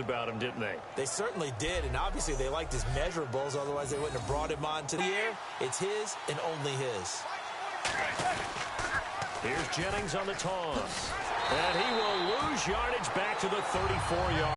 about him, didn't they? They certainly did, and obviously they liked his measurables. Otherwise, they wouldn't have brought him onto the air. It's his and only his. Here's Jennings on the toss. And he will lose yardage back to the 34-yard.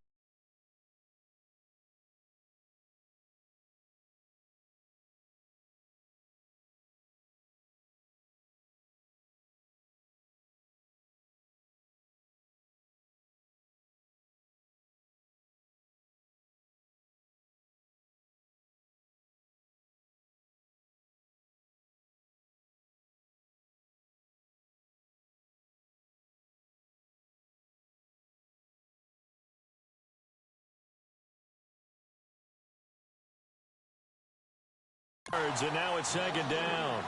And now it's second down.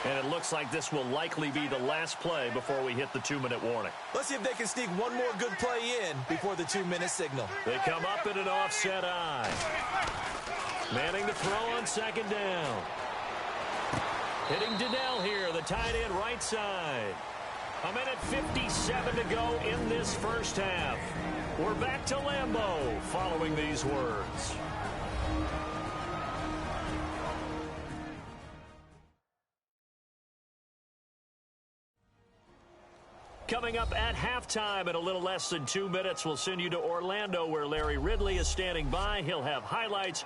And it looks like this will likely be the last play before we hit the 2-minute warning. Let's see if they can sneak one more good play in before the 2-minute signal. They come up in an offset eye. Manning to throw on second down. Hitting Donnell here, the tight end right side. 1:57 to go in this first half. We're back to Lambeau following these words. Coming up at halftime in a little less than 2 minutes, we'll send you to Orlando where Larry Ridley is standing by. He'll have highlights.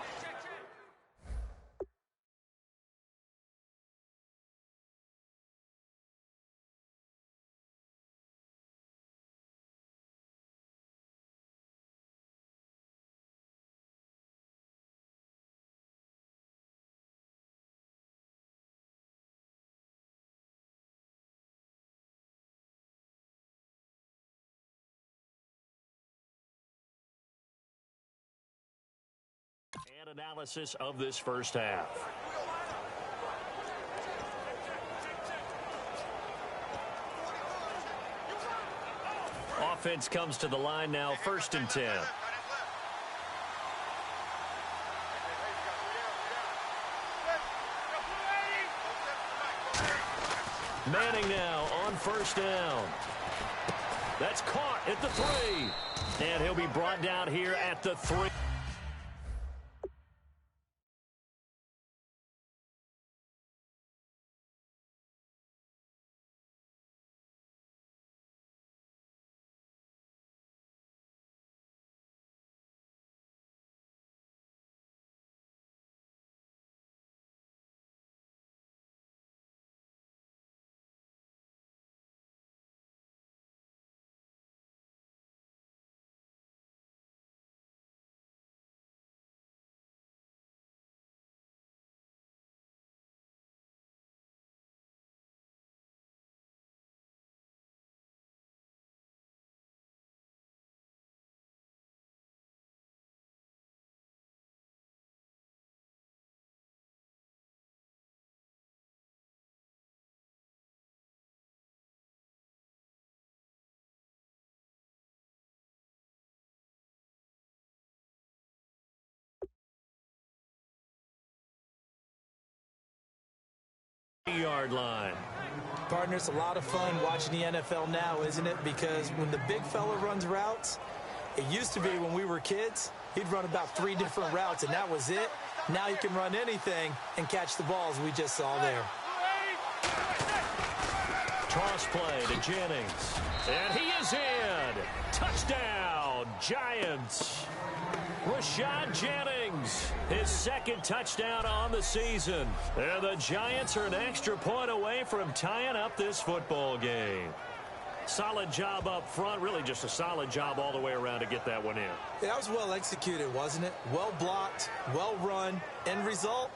And analysis of this first half. Offense comes to the line now, 1st and 10. Manning now on 1st down. That's caught at the 3. And he'll be brought down here at the 3. Yard line. Partner, it's a lot of fun watching the NFL now, isn't it? Because when the big fella runs routes, it used to be when we were kids, he'd run about 3 different routes, and that was it. Now he can run anything and catch the balls we just saw there. Toss play to Jennings. And he is in. Touchdown, Giants. Rashad Jennings, his 2nd touchdown on the season. And the Giants are an extra point away from tying up this football game. Solid job up front, really just a solid job all the way around to get that one in. Yeah, that was well executed, wasn't it? Well blocked, well run. End result?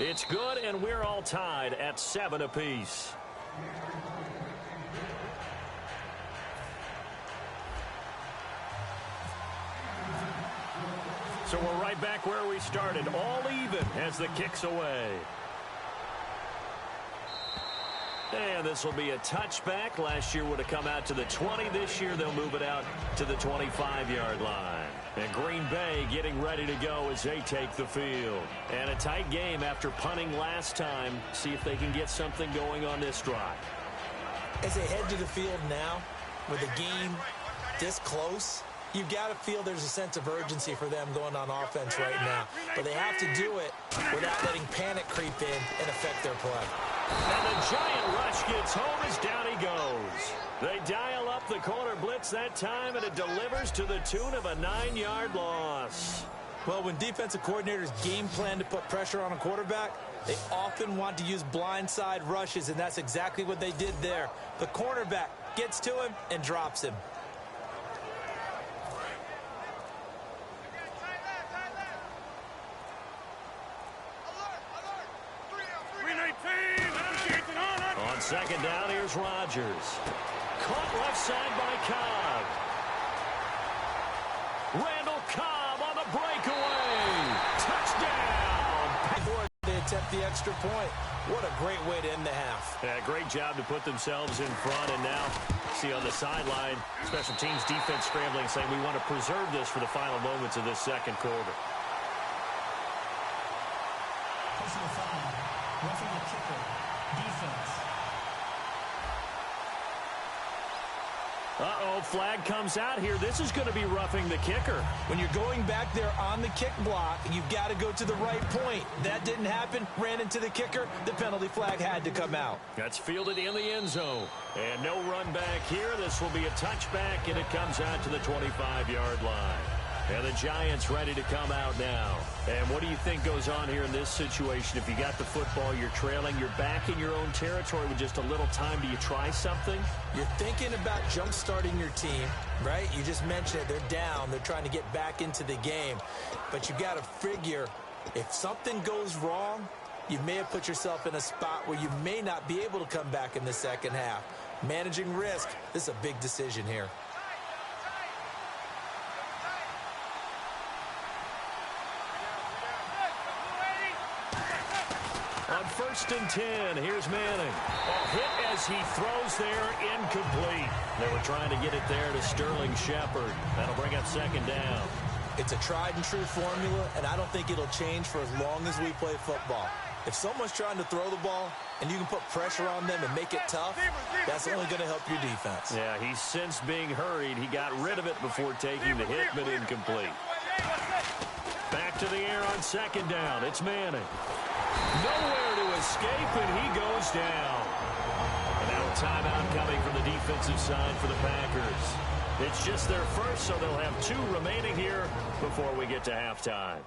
It's good, and we're all tied at 7 apiece. So we're right back where we started, all even as the kick's away. And this will be a touchback. Last year would have come out to the 20. This year they'll move it out to the 25-yard line. And Green Bay getting ready to go as they take the field. And a tight game after punting last time. See if they can get something going on this drive. As they head to the field now, with the game this close, you've got to feel there's a sense of urgency for them going on offense right now. But they have to do it without letting panic creep in and affect their play. And the giant rush gets home as down he goes. They dial up the corner blitz that time, and it delivers to the tune of a 9-yard loss. Well, when defensive coordinators game plan to put pressure on a quarterback, they often want to use blindside rushes, and that's exactly what they did there. The cornerback gets to him and drops him. On second down, here's Rodgers. Caught left side by Cobb. Randall Cobb on the breakaway. Touchdown! Before they attempt the extra point. What a great way to end the half. Yeah, great job to put themselves in front, and now see on the sideline, special teams defense scrambling, saying we want to preserve this for the final moments of this second quarter. Personal foul. Roughing the kicker. Defense. Uh-oh, flag comes out here. This is going to be roughing the kicker. When you're going back there on the kick block, you've got to go to the right point. That didn't happen. Ran into the kicker. The penalty flag had to come out. That's fielded in the end zone. And no run back here. This will be a touchback, and it comes out to the 25-yard line. And the Giants ready to come out now. And what do you think goes on here in this situation? If you got the football, you're trailing, you're back in your own territory with just a little time. Do you try something? You're thinking about jump-starting your team, right? You just mentioned it. They're down. They're trying to get back into the game. But you got to figure, if something goes wrong, you may have put yourself in a spot where you may not be able to come back in the second half. Managing risk, this is a big decision here. On 1st and 10, here's Manning. A hit as he throws there, incomplete. They were trying to get it there to Sterling Shepard. That'll bring up second down. It's a tried-and-true formula, and I don't think it'll change for as long as we play football. If someone's trying to throw the ball and you can put pressure on them and make it tough, that's only going to help your defense. Yeah, he's since being hurried. He got rid of it before taking the hit, but incomplete. Back to the air on second down. It's Manning. Nowhere to escape, and he goes down. And now a timeout coming from the defensive side for the Packers. It's just their first, so they'll have 2 remaining here before we get to halftime.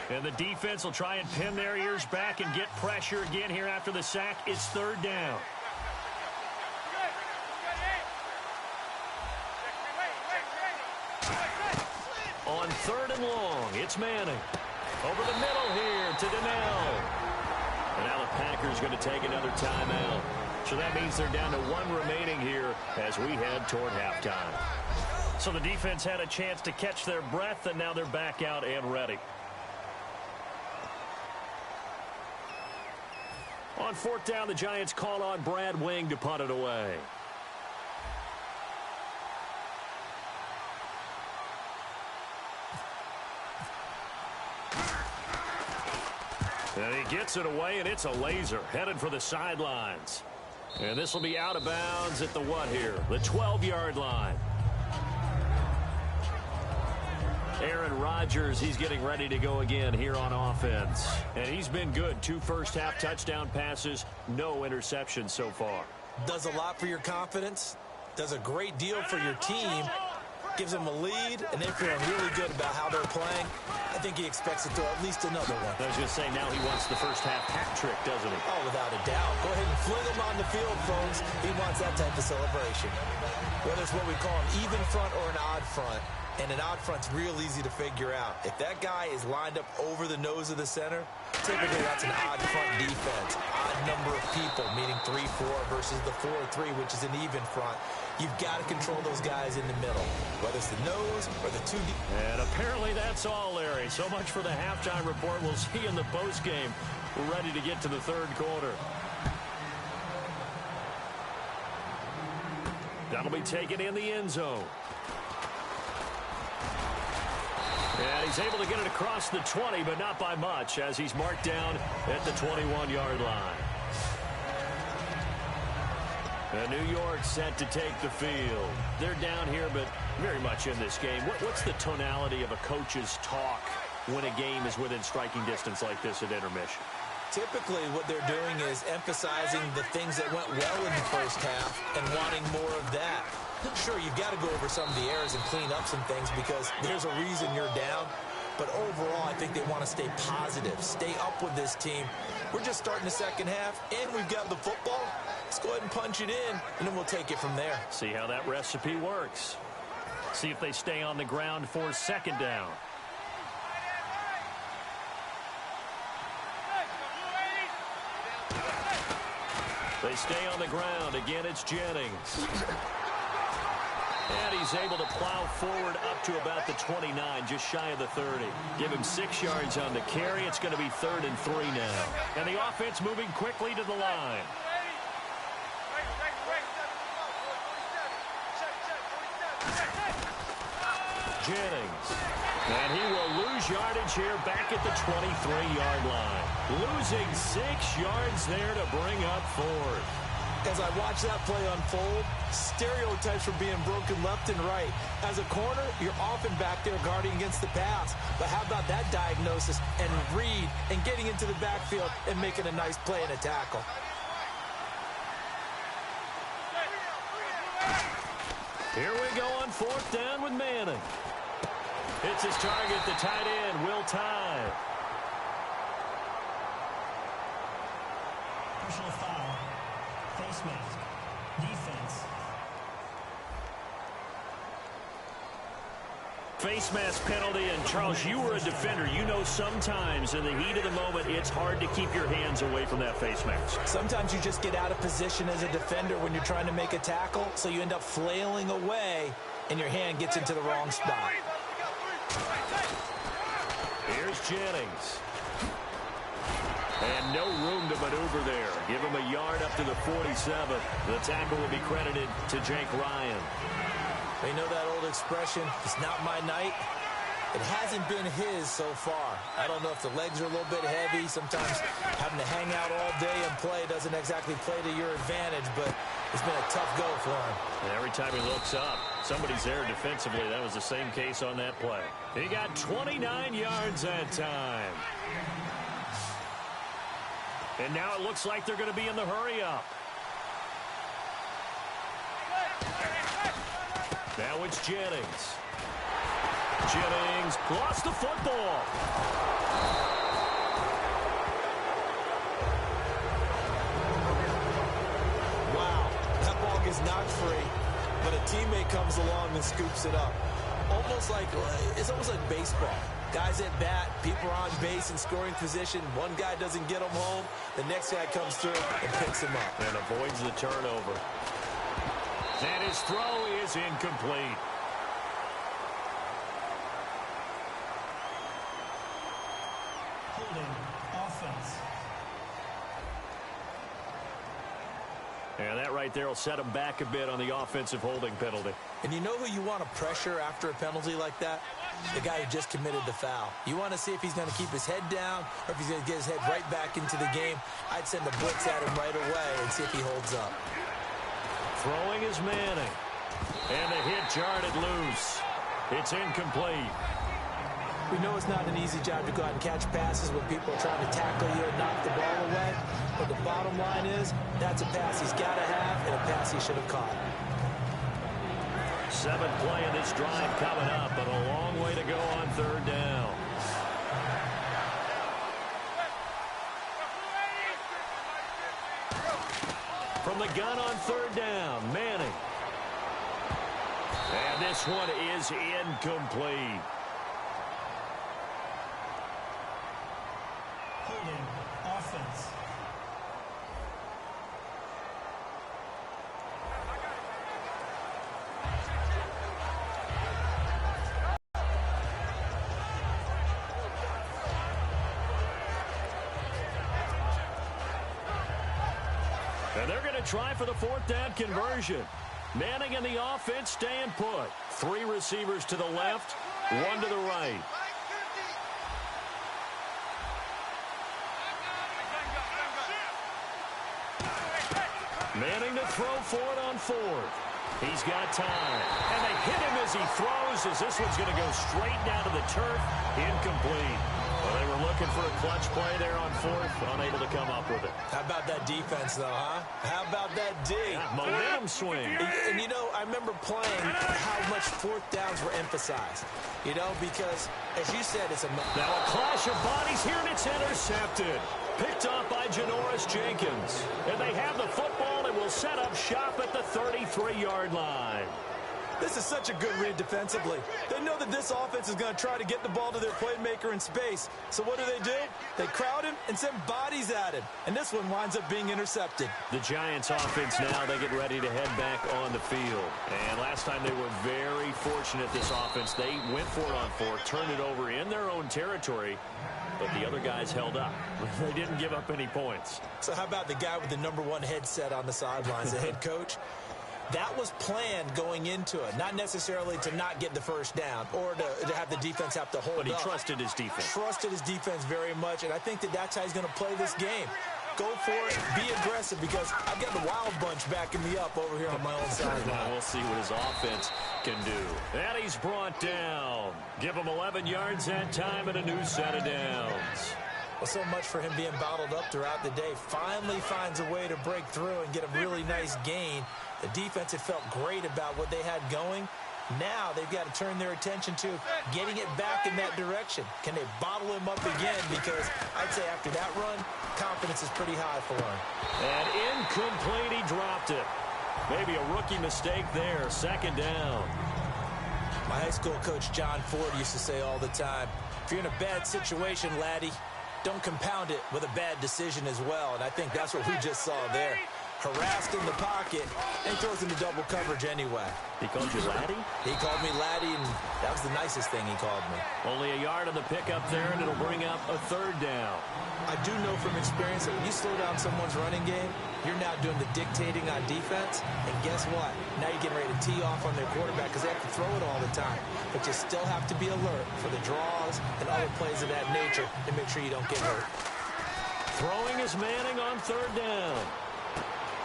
And the defense will try and pin their ears back and get pressure again here after the sack. It's 3rd down. On 3rd and long, it's Manning. Over the middle here to Donnell. And now the Packers going to take another timeout. So that means they're down to 1 remaining here as we head toward halftime. So the defense had a chance to catch their breath, and now they're back out and ready. On 4th down, the Giants call on Brad Wing to punt it away. And he gets it away, and it's a laser headed for the sidelines. And this will be out of bounds at the what here? The 12-yard line. Aaron Rodgers, he's getting ready to go again here on offense. And he's been good. 2 first-half touchdown passes, no interceptions so far. Does a lot for your confidence, does a great deal for your team, gives them a lead, and they're feeling really good about how they're playing. I think he expects to throw at least another one. I was going to say, now he wants the first-half hat trick, doesn't he? Oh, without a doubt. Go ahead and fling him on the field, folks. He wants that type of celebration. Whether it's what we call an even front or an odd front, And an odd front's real easy to figure out. If that guy is lined up over the nose of the center, typically that's an odd front defense. Odd number of people, meaning 3-4 versus the 4-3, which is an even front. You've got to control those guys in the middle, whether it's the nose or the 2 deep. And apparently that's all, Larry. So much for the halftime report. We'll see you in the postgame. We're ready to get to the third quarter. That'll be taken in the end zone. And he's able to get it across the 20, but not by much, as he's marked down at the 21-yard line. And New York set to take the field. They're down here, but very much in this game. What's the tonality of a coach's talk when a game is within striking distance like this at intermission? Typically, what they're doing is emphasizing the things that went well in the first half and wanting more of that. Sure, you've got to go over some of the errors and clean up some things because there's a reason you're down. But overall, I think they want to stay positive, stay up with this team. We're just starting the second half, and we've got the football. Let's go ahead and punch it in, and then we'll take it from there. See how that recipe works. See if they stay on the ground for second down. They stay on the ground. Again, it's Jennings. And he's able to plow forward up to about the 29, just shy of the 30. Give him 6 yards on the carry. It's going to be 3rd and 3 now. And the offense moving quickly to the line. Jennings. And he will lose yardage here back at the 23-yard line. Losing 6 yards there to bring up 4th. As I watch that play unfold, stereotypes were being broken left and right. As a corner, you're often back there guarding against the pass. But how about that diagnosis and read and getting into the backfield and making a nice play and a tackle? Here we go on 4th down with Manning. It's his target, the tight end, Will Tye. Personal foul. Face mask. Defense. Face mask penalty, and Charles, you were a defender. You know sometimes in the heat of the moment, it's hard to keep your hands away from that face mask. Sometimes you just get out of position as a defender when you're trying to make a tackle, so you end up flailing away, and your hand gets into the wrong spot. Here's Jennings. And no room to maneuver there. Give him a yard up to the 47. The tackle will be credited to Jake Ryan. You know that old expression, it's not my night? It hasn't been his so far. I don't know if the legs are a little bit heavy. Sometimes having to hang out all day and play doesn't exactly play to your advantage, but it's been a tough go for him. And every time he looks up, somebody's there defensively. That was the same case on that play. He got 29 yards that time. And now it looks like they're going to be in the hurry-up. Now it's Jennings. Jennings lost the football. Wow, that ball gets knocked free, but a teammate comes along and scoops it up. It's almost like baseball. Guys at bat, people are on base in scoring position. One guy doesn't get him home. The next guy comes through and picks him up. And avoids the turnover. And his throw is incomplete. Holding. Offense. And that right there will set him back a bit on the offensive holding penalty. And you know who you want to pressure after a penalty like that? The guy who just committed the foul. You want to see if he's going to keep his head down or if he's going to get his head right back into the game. I'd send a blitz at him right away and see if he holds up. Throwing is Manning. And the hit jarred it loose. It's incomplete. We know it's not an easy job to go out and catch passes when people are trying to tackle you and knock the ball away. But the bottom line is, that's a pass he's got to have and a pass he should have caught. 7th play in this drive coming up, but a long way to go on 3rd down. From the gun on 3rd down, Manning. And this one is incomplete. Holding. Offense. And they're going to try for the fourth down conversion. Manning in the offense staying put. 3 receivers to the left, 1 to the right. Manning to throw for it on 4th. He's got time. And they hit him as he throws, as this one's going to go straight down to the turf. Incomplete. Well, they were looking for a clutch play there on 4th, unable to come up with it. How about that defense, though, huh? How about that D? Yeah, momentum swing. And, you know, I remember playing how much 4th downs were emphasized. You know, because, as you said, it's a... Now a clash of bodies here, and it's intercepted. Picked off by Janoris Jenkins. And they have the football and will set up shop at the 33-yard line. This is such a good read defensively. They know that this offense is going to try to get the ball to their playmaker in space. So what do? They crowd him and send bodies at him. And this one winds up being intercepted. The Giants offense now, they get ready to head back on the field. And last time they were very fortunate, this offense. They went for it on 4th, turned it over in their own territory. But the other guys held up. They didn't give up any points. So how about the guy with the #1 headset on the sidelines, the head coach? That was planned going into it, not necessarily to not get the first down or to have the defense have to hold up. But he trusted his defense. Trusted his defense very much, and I think that that's how he's going to play this game. Go for it, be aggressive, because I've got the wild bunch backing me up over here on my own sideline. Now we'll see what his offense can do. And he's brought down. Give him 11 yards that time and a new set of downs. Well, so much for him being bottled up throughout the day. Finally finds a way to break through and get a really nice gain. The defense had felt great about what they had going. Now they've got to turn their attention to getting it back in that direction. Can they bottle him up again? Because I'd say after that run, confidence is pretty high for him. And incomplete, he dropped it. Maybe a rookie mistake there. 2nd down. My high school coach, John Ford, used to say all the time, if you're in a bad situation, laddie, don't compound it with a bad decision as well. And I think that's what we just saw there. Harassed in the pocket, and he throws into double coverage anyway. He called you laddie? He called me laddie, and that was the nicest thing he called me. Only a yard on the pickup there, and it'll bring up a 3rd down. I do know from experience that when you slow down someone's running game, you're now doing the dictating on defense, and guess what? Now you're getting ready to tee off on their quarterback because they have to throw it all the time. But you still have to be alert for the draws and other plays of that nature to make sure you don't get hurt. Throwing is Manning on 3rd down.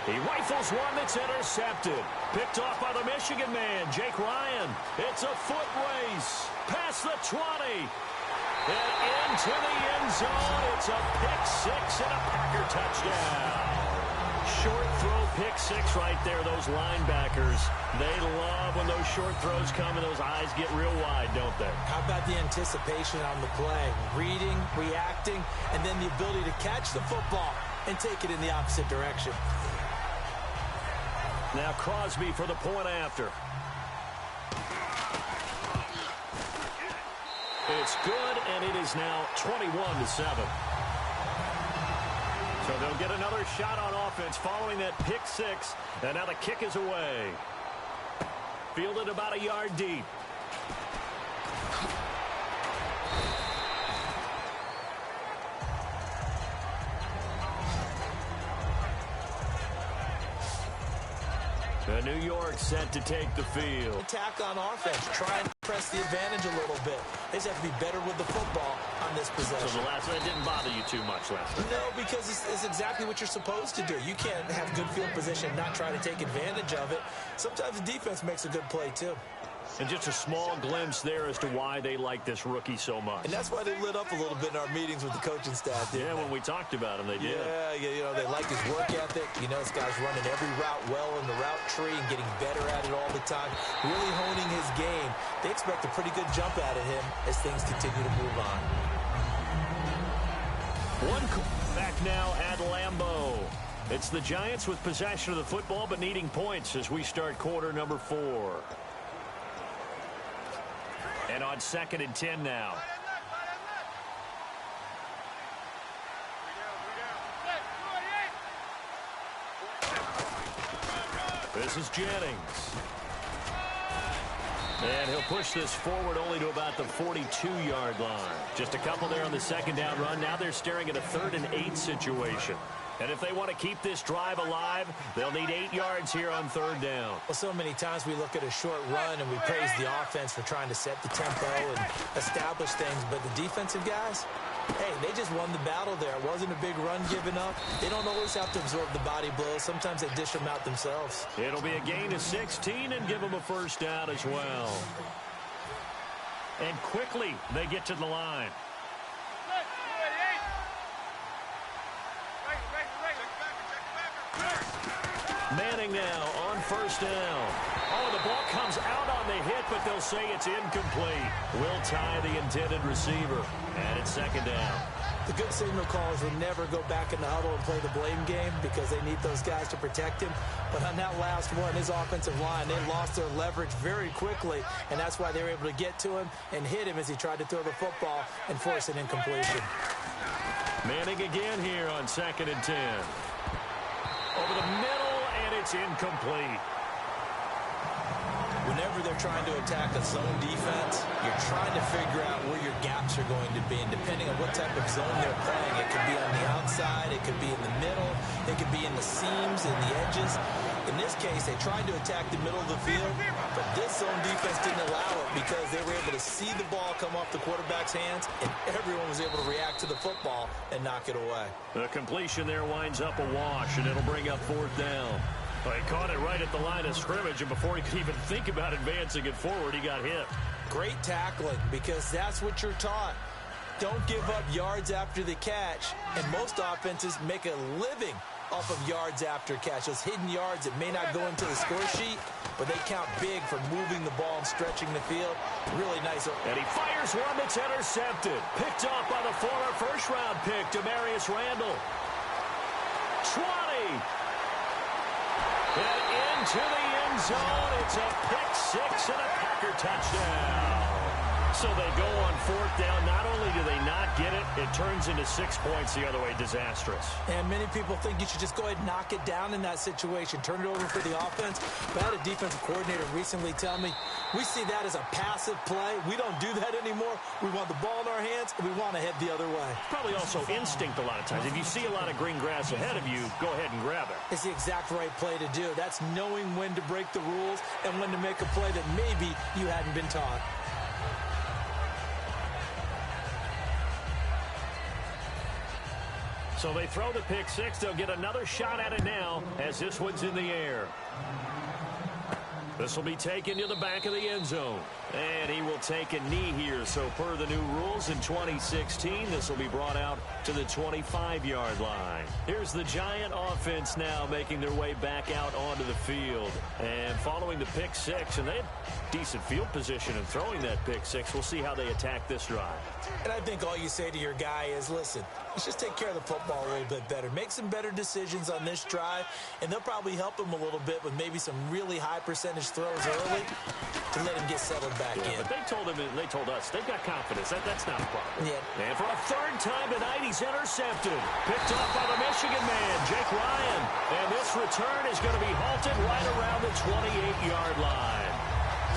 He rifles one that's intercepted. Picked off by the Michigan man, Jake Ryan. It's a foot race. Past the 20. And into the end zone. It's a pick-6 and a Packer touchdown. Short throw pick-6 right there. Those linebackers, they love when those short throws come and those eyes get real wide, don't they? How about the anticipation on the play? Reading, reacting, and then the ability to catch the football and take it in the opposite direction. Now Crosby for the point after. It's good, and it is now 21-7. So they'll get another shot on offense following that pick-6, and now the kick is away. Fielded about a yard deep. New York set to take the field. Attack on offense. Try and press the advantage a little bit. They just have to be better with the football on this possession. So the last one didn't bother you too much last time? No, because it's exactly what you're supposed to do. You can't have good field position and not try to take advantage of it. Sometimes the defense makes a good play, too. And just a small glimpse there as to why they like this rookie so much. And that's why they lit up a little bit in our meetings with the coaching staff. Yeah, when we talked about him, they did. Yeah, you know, they like his work ethic. You know, this guy's running every route well in the route tree and getting better at it all the time, really honing his game. They expect a pretty good jump out of him as things continue to move on. One back now at Lambeau. It's the Giants with possession of the football but needing points as we start quarter number 4. And on 2nd and 10 now. This is Jennings. And he'll push this forward only to about the 42-yard line. Just a couple there on the 2nd down run. Now they're staring at a 3rd and 8 situation. And if they want to keep this drive alive, they'll need 8 yards here on 3rd down. Well, so many times we look at a short run and we praise the offense for trying to set the tempo and establish things. But the defensive guys, hey, they just won the battle there. It wasn't a big run given up. They don't always have to absorb the body blows. Sometimes they dish them out themselves. It'll be a gain of 16 and give them a 1st down as well. And quickly they get to the line. Manning now on 1st down. Oh, the ball comes out on the hit, but they'll say it's incomplete. Will tie the intended receiver. And it's 2nd down. The good signal callers will never go back in the huddle and play the blame game because they need those guys to protect him. But on that last one, his offensive line, they lost their leverage very quickly, and that's why they were able to get to him and hit him as he tried to throw the football and force an incompletion. Manning again here on 2nd and 10. Over the middle, and it's incomplete. Whenever they're trying to attack a zone defense, you're trying to figure out where your gaps are going to be. And depending on what type of zone they're playing, it could be on the outside, it could be in the middle, it could be in the seams and the edges. In this case, they tried to attack the middle of the field, but this zone defense didn't allow it because they were able to see the ball come off the quarterback's hands, and everyone was able to react to the football and knock it away. The completion there winds up a wash, and it'll bring up 4th down. Well, he caught it right at the line of scrimmage, and before he could even think about advancing it forward, he got hit. Great tackling, because that's what you're taught. Don't give up yards after the catch, and most offenses make a living off of yards after catch. Those hidden yards that may not go into the score sheet, but they count big for moving the ball and stretching the field. Really nice. And he fires one that's intercepted. Picked off by the former 1st-round pick, Demarius Randall. 20. And into the end zone. It's a pick 6 and a Packer touchdown. So they go on 4th down. Not only do they not get it, it turns into 6 points the other way. Disastrous. And many people think you should just go ahead and knock it down in that situation. Turn it over for the offense. But I had a defensive coordinator recently tell me, we see that as a passive play. We don't do that anymore. We want the ball in our hands, and we want to head the other way. Probably also instinct a lot of times. If you see a lot of green grass ahead of you, go ahead and grab it. It's the exact right play to do. That's knowing when to break the rules and when to make a play that maybe you hadn't been taught. So they throw the pick 6. They'll get another shot at it now as this one's in the air. This will be taken to the back of the end zone. And he will take a knee here. So per the new rules in 2016, this will be brought out to the 25-yard line. Here's the Giant offense now making their way back out onto the field. And following the pick 6, and they had decent field position in throwing that pick 6. We'll see how they attack this drive. And I think all you say to your guy is, listen, let's just take care of the football a little bit better. Make some better decisions on this drive, and they'll probably help him a little bit with maybe some really high percentage throws early to let him get settled back in. But they told us they've got confidence. That's not a problem. Yeah. And for a 3rd time tonight, he's intercepted. Picked off by the Michigan man, Jake Ryan. And this return is going to be halted right around the 28-yard line.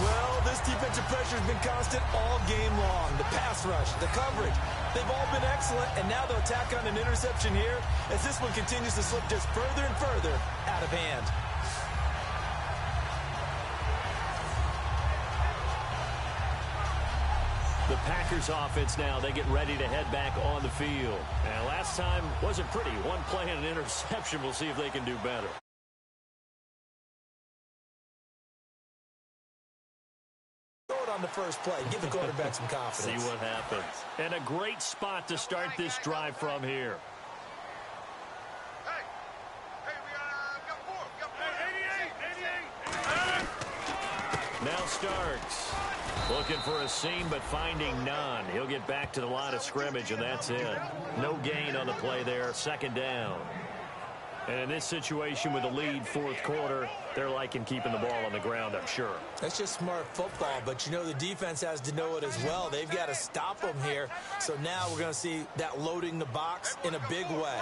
Well, this defensive pressure has been constant all game long. The pass rush, the coverage, they've all been excellent, and now they'll tack on an interception here as this one continues to slip just further and further out of hand. The Packers offense now, they get ready to head back on the field. And last time wasn't pretty. One play and an interception. We'll see if they can do better. On the first play, give the quarterback some confidence. See what happens. And a great spot to start this drive from here. Now Starks looking for a seam but finding none. He'll get back to the line of scrimmage, and that's it. No gain on the play there. 2nd down. And in this situation with the lead fourth quarter, they're liking keeping the ball on the ground, I'm sure. That's just smart football, but you know the defense has to know it as well. They've got to stop them here. So now we're going to see that loading the box in a big way.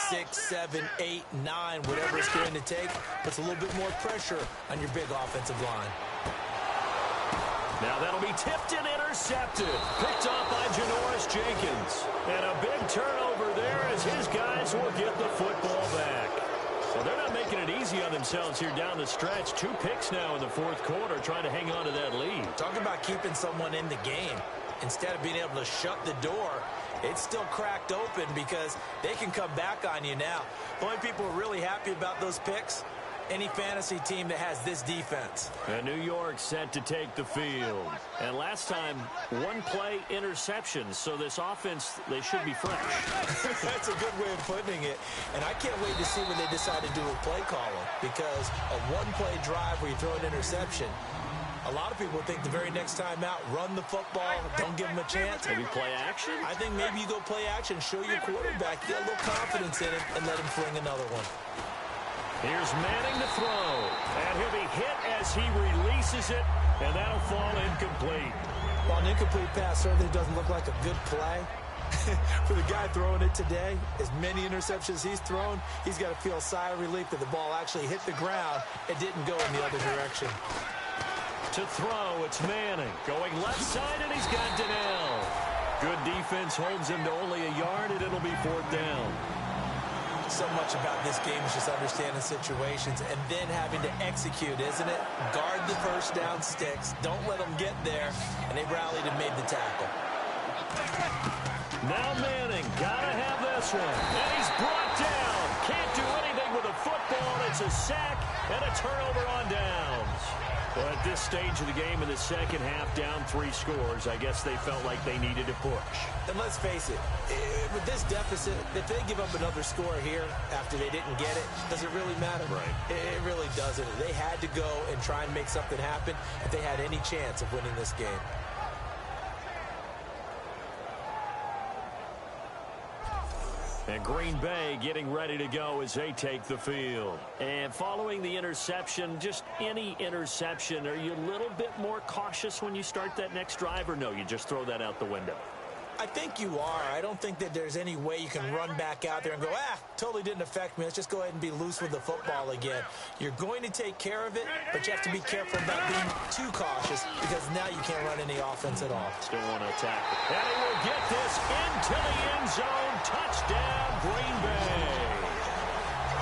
6, 7, 8, 9, whatever it's going to take, puts a little bit more pressure on your big offensive line. Now that'll be tipped and intercepted. Picked off by Janoris Jenkins. And a big turnover there as his guys will get the football back. Well, they're not making it easy on themselves here down the stretch. 2 picks now in the fourth quarter trying to hang on to that lead. Talk about keeping someone in the game. Instead of being able to shut the door, it's still cracked open because they can come back on you now. The only people who are really happy about those picks, any fantasy team that has this defense. And New York set to take the field. And last time, 1-play interceptions. So this offense, they should be fresh. That's a good way of putting it. And I can't wait to see when they decide to do a play calling. Because a 1-play drive where you throw an interception, a lot of people think the very next time out, run the football, don't give them a chance. Maybe play action? I think maybe you go play action, show your quarterback, get a little confidence in him, and let him fling another one. Here's Manning to throw, and he'll be hit as he releases it, and that'll fall incomplete. Well, an incomplete pass certainly doesn't look like a good play. For the guy throwing it today, as many interceptions he's thrown, he's got to feel a sigh of relief that the ball actually hit the ground and didn't go in the other direction. To throw, it's Manning. Going left side, and he's got Donnell. Good defense holds him to only a yard, and it'll be 4th down. So much about this game is just understanding situations and then having to execute, isn't it? Guard the first down sticks. Don't let them get there. And they rallied and made the tackle. Now Manning, gotta have this one. And he's brought down. Can't do anything with a football. It's a sack and a turnover on downs. Well, at this stage of the game in the second half, down 3 scores, I guess they felt like they needed to push. And let's face it, with this deficit, if they give up another score here after they didn't get it, does it really matter? Right. It really doesn't. They had to go and try and make something happen if they had any chance of winning this game. And Green Bay getting ready to go as they take the field. And following the interception, just any interception, are you a little bit more cautious when you start that next drive, or no, you just throw that out the window? I think you are. I don't think that there's any way you can run back out there and go, totally didn't affect me. Let's just go ahead and be loose with the football again. You're going to take care of it, but you have to be careful about being too cautious because now you can't run any offense at all. Still want to attack it. And he will get this into the end zone. Touchdown, Green Bay.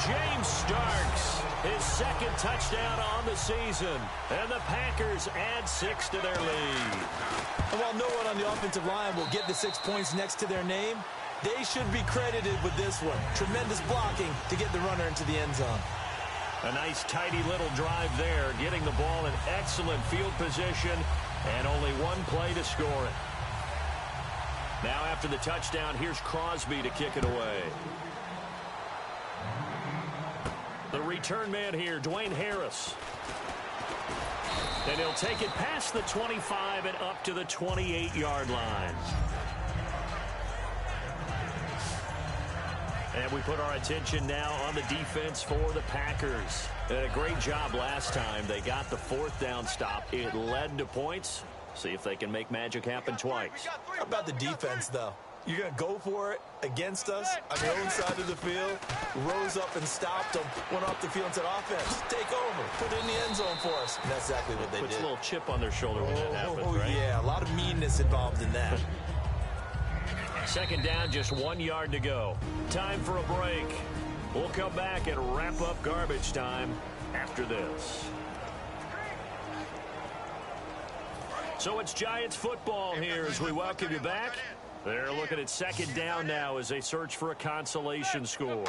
James Starks, his 2nd touchdown on the season. And the Packers add 6 to their lead. And while no one on the offensive line will get the 6 points next to their name, they should be credited with this one. Tremendous blocking to get the runner into the end zone. A nice, tidy little drive there, getting the ball in excellent field position, and only 1 play to score it. Now after the touchdown, here's Crosby to kick it away. The return man here, Dwayne Harris. And he'll take it past the 25 and up to the 28-yard line. And we put our attention now on the defense for the Packers. A great job last time. They got the 4th down stop. It led to points. See if they can make magic happen twice. How about the defense, though? You're going to go for it against us on your own side of the field, rose up and stopped them, went off the field and said, offense, take over, put it in the end zone for us. And that's exactly what they did. Puts a little chip on their shoulder when that happens, right? Yeah, a lot of meanness involved in that. 2nd down, just 1 yard to go. Time for a break. We'll come back and wrap up garbage time after this. So it's Giants football here as we welcome you back. They're looking at 2nd down now as they search for a consolation score.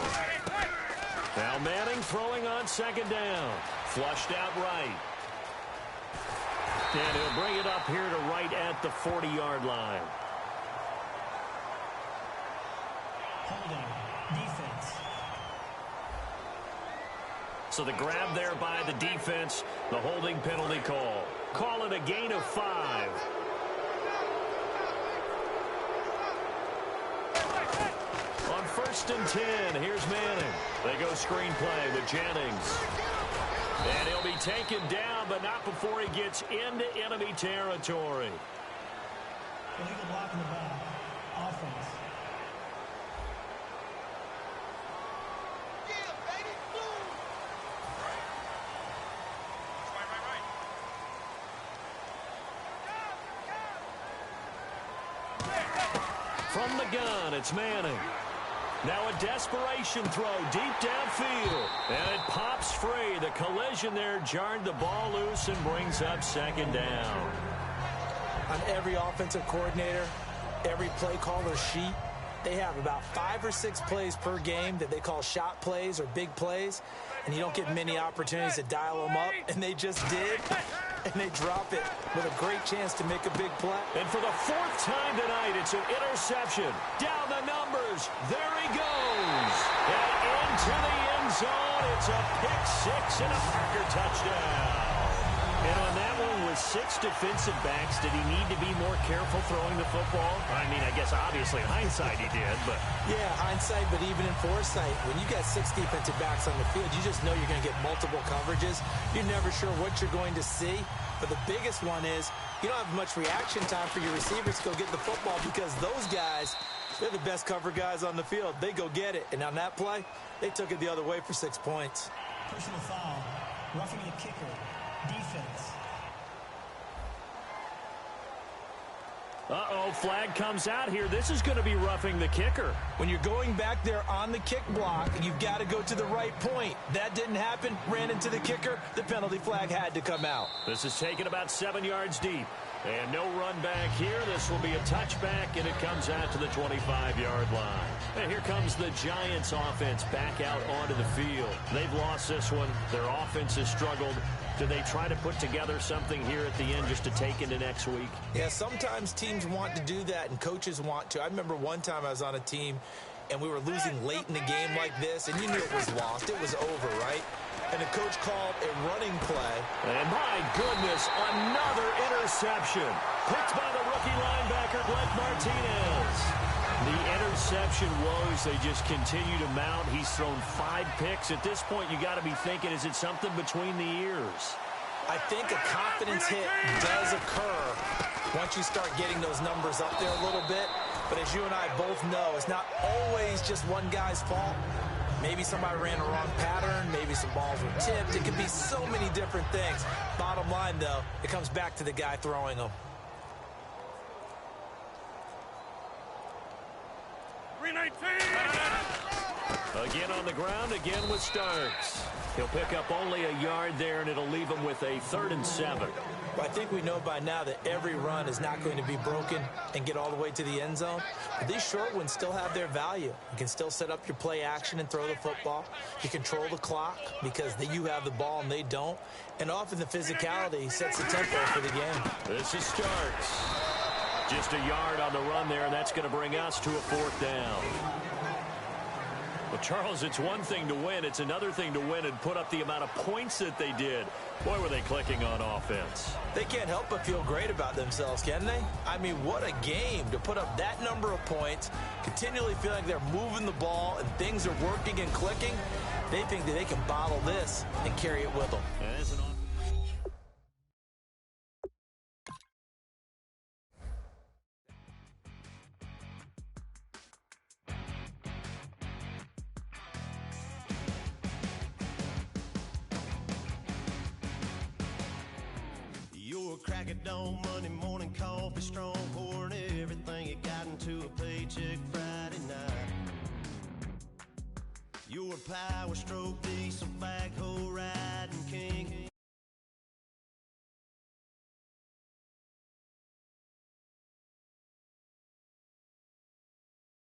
Now Manning throwing on 2nd down. Flushed out right. And he'll bring it up here to right at the 40-yard line. Holding. Defense. So the grab there by the defense, the holding penalty call. Call it a gain of 5. On 1st 1st and 10. Here's Manning. They go screenplay with Jennings. And he'll be taken down, but not before he gets into enemy territory. Illegal block in the back. Offense. From the gun, it's Manning. Now a desperation throw deep downfield. And it pops free. The collision there jarred the ball loose and brings up 2nd down. On every offensive coordinator, every play caller sheet, they have about 5 or 6 plays per game that they call shot plays or big plays, and you don't get many opportunities to dial them up, and they just did, and they drop it with a great chance to make a big play. And for the 4th time tonight, it's an interception. Down the numbers. There he goes. And into the end zone. It's a pick 6 and a Packer touchdown. And on that one, with 6 defensive backs, did he need to be more careful throwing the football? I mean, I guess obviously hindsight he did, but... Yeah, hindsight, but even in foresight, when you got 6 defensive backs on the field, you just know you're going to get multiple coverages. You're never sure what you're going to see. But the biggest one is you don't have much reaction time for your receivers to go get the football because those guys, they're the best cover guys on the field. They go get it. And on that play, they took it the other way for 6 points. Personal foul. Roughing the kicker. Defense. Uh-oh, flag comes out here. This is going to be roughing the kicker. When you're going back there on the kick block, you've got to go to the right point. That didn't happen. Ran into the kicker. The penalty flag had to come out. This is taken about 7 yards deep. And no run back here. This will be a touchback, and it comes out to the 25-yard line. And here comes the Giants offense back out onto the field. They've lost this one. Their offense has struggled. Do they try to put together something here at the end just to take into next week? Yeah, sometimes teams want to do that, and coaches want to. I remember one time I was on a team, and we were losing late in the game like this, and you knew it was lost. It was over, right? And the coach called a running play. And my goodness, another interception. Picked by the rookie linebacker, Blake Martinez. The interception woes, they just continue to mount. He's thrown 5 picks. At this point, you got to be thinking, is it something between the ears? I think a confidence hit does occur once you start getting those numbers up there a little bit. But as you and I both know, it's not always just one guy's fault. Maybe somebody ran a wrong pattern. Maybe some balls were tipped. It could be so many different things. Bottom line, though, it comes back to the guy throwing them. 319. Again on the ground, again with Starks. He'll pick up only a yard there, and it'll leave him with a 3rd and 7. Well, I think we know by now that every run is not going to be broken and get all the way to the end zone. But these short ones still have their value. You can still set up your play action and throw the football. You control the clock because you have the ball and they don't. And often the physicality sets the tempo for the game. This is Starks. Just a yard on the run there, and that's going to bring us to a 4th down. Well, Charles, it's one thing to win. It's another thing to win and put up the amount of points that they did. Boy, were they clicking on offense. They can't help but feel great about themselves, can they? I mean, what a game to put up that number of points, continually feel like they're moving the ball and things are working and clicking. They think that they can bottle this and carry it with them. Crack it dawn, Monday morning coffee, strong pouring everything you got into a paycheck Friday night. Your power stroke, diesel backhoe,